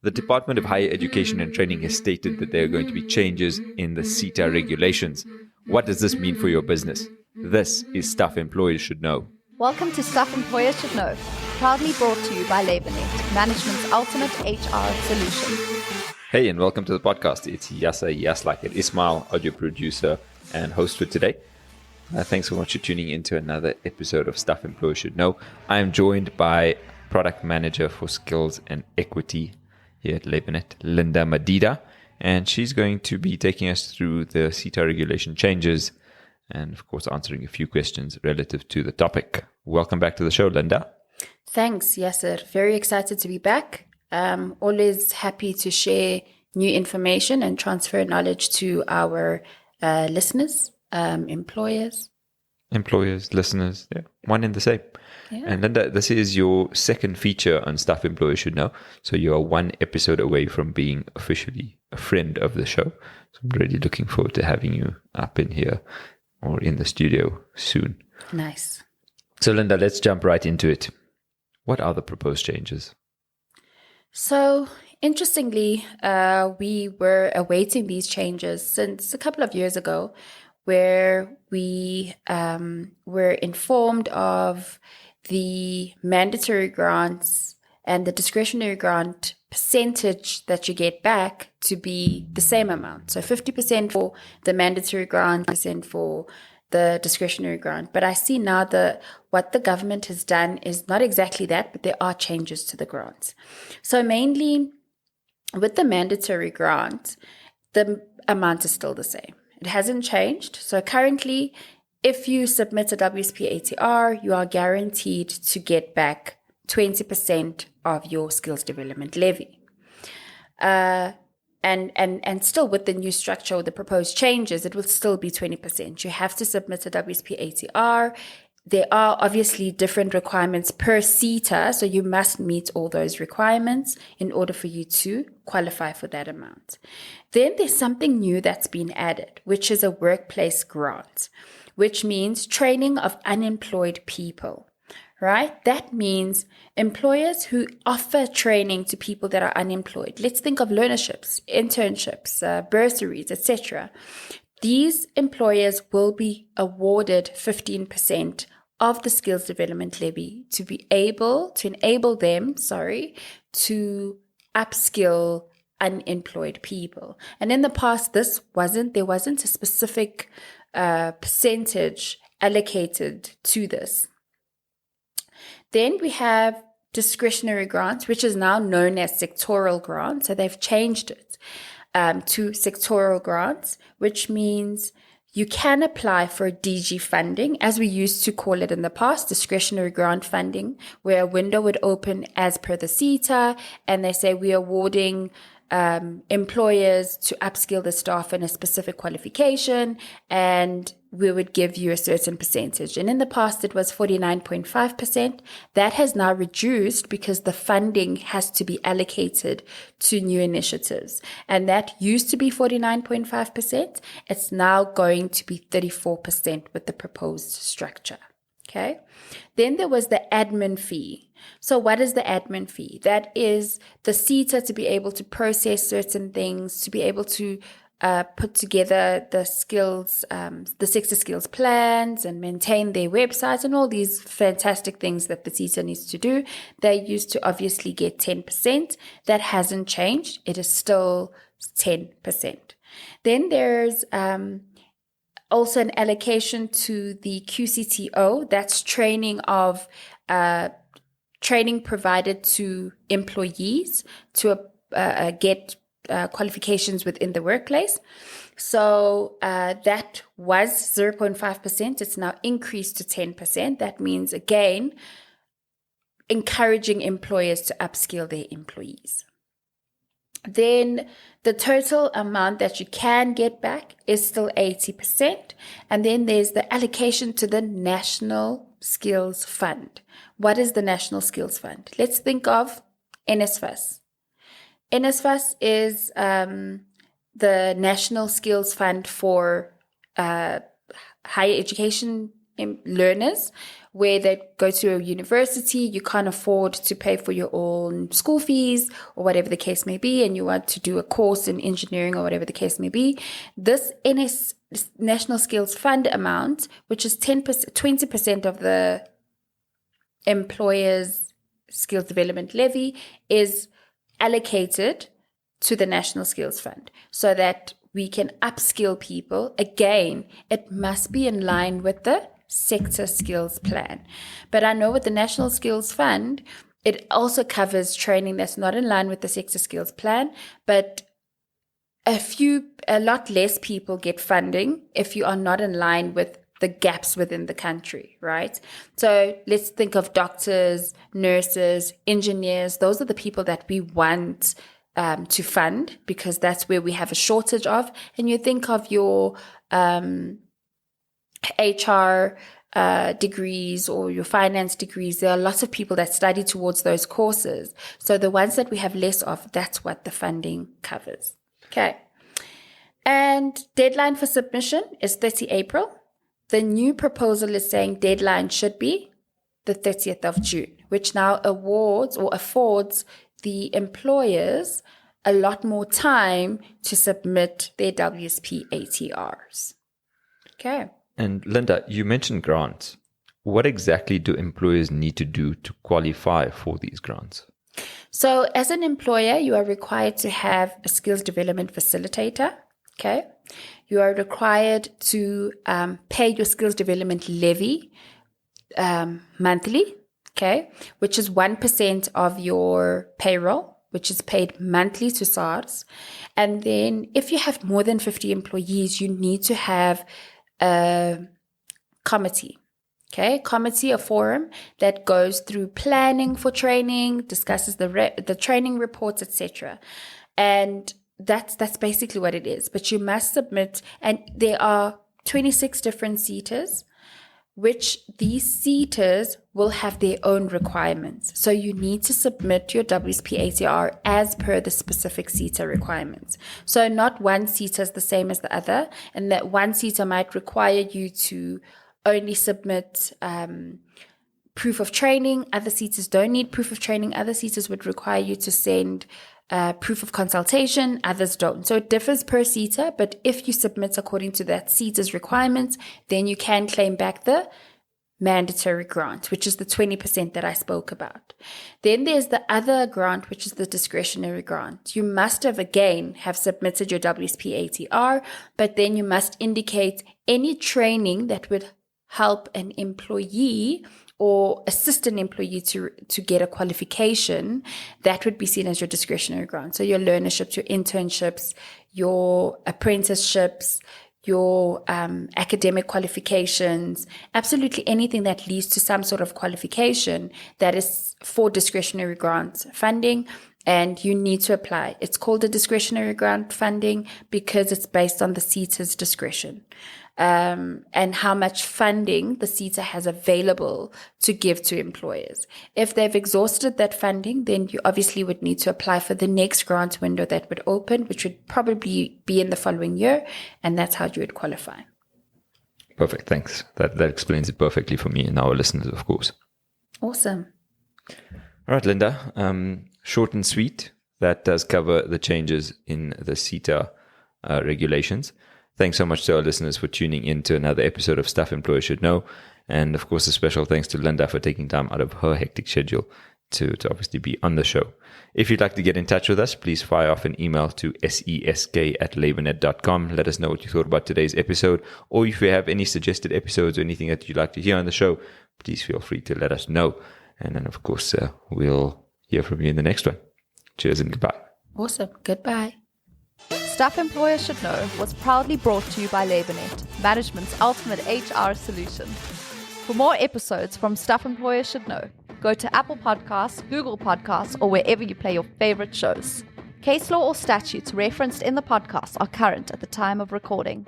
The Department of Higher Education and Training has stated that there are going to be changes in the SETA regulations. What does this mean for your business? This is Stuff Employers Should Know. Welcome to Stuff Employers Should Know, proudly brought to you by LabourNet, management's ultimate HR solution. Hey, and welcome to the podcast. It's Yas like it, Ismail, audio producer and host for today. Thanks so much for tuning in to another episode of Stuff Employers Should Know. I am joined by Product Manager for Skills and Equity here at LabourNet, Linda Madida, and she's going to be taking us through the SETA regulation changes and, of course, answering a few questions relative to the topic. Welcome back to the show, Linda. Thanks, Yasser. Very excited to be back. Always happy to share new information and transfer knowledge to our listeners, employers. Employers, listeners, yeah, one and the same. Yeah. And Linda, this is your second feature on Stuff Employers Should Know. So you are one episode away from being officially a friend of the show. So I'm really looking forward to having you up in here or in the studio soon. Nice. So Linda, let's jump right into it. What are the proposed changes? So, interestingly, we were awaiting these changes since a couple of years ago, where we were informed of the mandatory grants and the discretionary grant percentage that you get back to be the same amount. So 50% for the mandatory grant, 50% for the discretionary grant. But I see now that what the government has done is not exactly that, but there are changes to the grants. So mainly with the mandatory grant, the amount is still the same. It hasn't changed. So currently, if you submit a WSP ATR, you are guaranteed to get back 20% of your skills development levy. And still with the new structure or the proposed changes, it will still be 20%. You have to submit a WSP ATR. There are obviously different requirements per SETA, so you must meet all those requirements in order for you to qualify for that amount. Then there's something new that's been added, which is a workplace grant, which means training of unemployed people. Right? That means employers who offer training to people that are unemployed. Let's think of learnerships, internships, bursaries, etc. These employers will be awarded 15% of the skills development levy to enable them to upskill unemployed people. And in the past, there wasn't a specific percentage allocated to this. Then we have discretionary grants, which is now known as sectoral grants. So they've changed it to sectoral grants, which means you can apply for DG funding, as we used to call it in the past, discretionary grant funding, where a window would open as per the SETA, and they say we're awarding employers to upskill the staff in a specific qualification, and we would give you a certain percentage. And in the past, it was 49.5%. That has now reduced because the funding has to be allocated to new initiatives. And that used to be 49.5%. It's now going to be 34% with the proposed structure. Okay. Then there was the admin fee. So what is the admin fee? That is the SETA to be able to process certain things, to be able to put together the skills, the sector skills plans and maintain their websites and all these fantastic things that the SETA needs to do. They used to obviously get 10%. That hasn't changed. It is still 10%. Then there's also an allocation to the QCTO. That's training provided to employees to get qualifications within the workplace. So that was 0.5%. It's now increased to 10%. That means, again, encouraging employers to upskill their employees. Then the total amount that you can get back is still 80%. And then there's the allocation to the National Skills Fund. What is the National Skills Fund? Let's think of NSFAS. NSFAS is the National Skills Fund for higher education learners, where they go to a university, you can't afford to pay for your own school fees or whatever the case may be, and you want to do a course in engineering or whatever the case may be. This National Skills Fund amount, which is 20% of the employer's skills development levy, is allocated to the National Skills Fund so that we can upskill people. Again, it must be in line with the sector skills plan. But I know with the National Skills Fund, it also covers training that's not in line with the sector skills plan, but a lot less people get funding if you are not in line with the gaps within the country, right? So let's think of doctors, nurses, engineers. Those are the people that we want to fund, because that's where we have a shortage of. And you think of your HR degrees or your finance degrees, there are lots of people that study towards those courses. So the ones that we have less of, that's what the funding covers. Okay. And deadline for submission is 30 April. The new proposal is saying deadline should be the 30th of June, which now affords the employers a lot more time to submit their WSP ATRs. Okay. And Linda, you mentioned grants. What exactly do employers need to do to qualify for these grants? So as an employer, you are required to have a skills development facilitator. Okay. You are required to pay your skills development levy monthly. Okay. Which is 1% of your payroll, which is paid monthly to SARS. And then if you have more than 50 employees, you need to have a committee. Okay, committee, a forum that goes through planning for training, discusses the training reports, etc. And that's basically what it is. But you must submit, and there are 26 different SETAs, which these SETAs will have their own requirements. So you need to submit your WSP ATR as per the specific SETA requirements. So not one SETA is the same as the other, and that one SETA might require you to only submit proof of training. Other SETAs don't need proof of training. Other SETAs would require you to send proof of consultation. Others don't. So it differs per SETA, but if you submit according to that SETA's requirements, then you can claim back the mandatory grant, which is the 20% that I spoke about. Then there's the other grant, which is the discretionary grant. You must have submitted your WSP ATR, but then you must indicate any training that would help an employee or assist an employee to get a qualification. That would be seen as your discretionary grant. So your learnerships, your internships, your apprenticeships, your academic qualifications, absolutely anything that leads to some sort of qualification, that is for discretionary grant funding, and you need to apply. It's called a discretionary grant funding because it's based on the SETA's discretion. And how much funding the SETA has available to give to employers. If they've exhausted that funding, then you obviously would need to apply for the next grant window that would open, which would probably be in the following year, and that's how you would qualify. Perfect, thanks. That explains it perfectly for me and our listeners, of course. Awesome. All right, Linda, short and sweet. That does cover the changes in the SETA regulations. Thanks so much to our listeners for tuning in to another episode of Stuff Employers Should Know. And of course, a special thanks to Linda for taking time out of her hectic schedule to obviously be on the show. If you'd like to get in touch with us, please fire off an email to sesk@labournet.com. Let us know what you thought about today's episode, or if you have any suggested episodes or anything that you'd like to hear on the show, please feel free to let us know. And then, of course, we'll hear from you in the next one. Cheers and goodbye. Awesome. Goodbye. Stuff Employers Should Know was proudly brought to you by LabourNet, management's ultimate HR solution. For more episodes from Stuff Employers Should Know, go to Apple Podcasts, Google Podcasts, or wherever you play your favorite shows. Case law or statutes referenced in the podcast are current at the time of recording.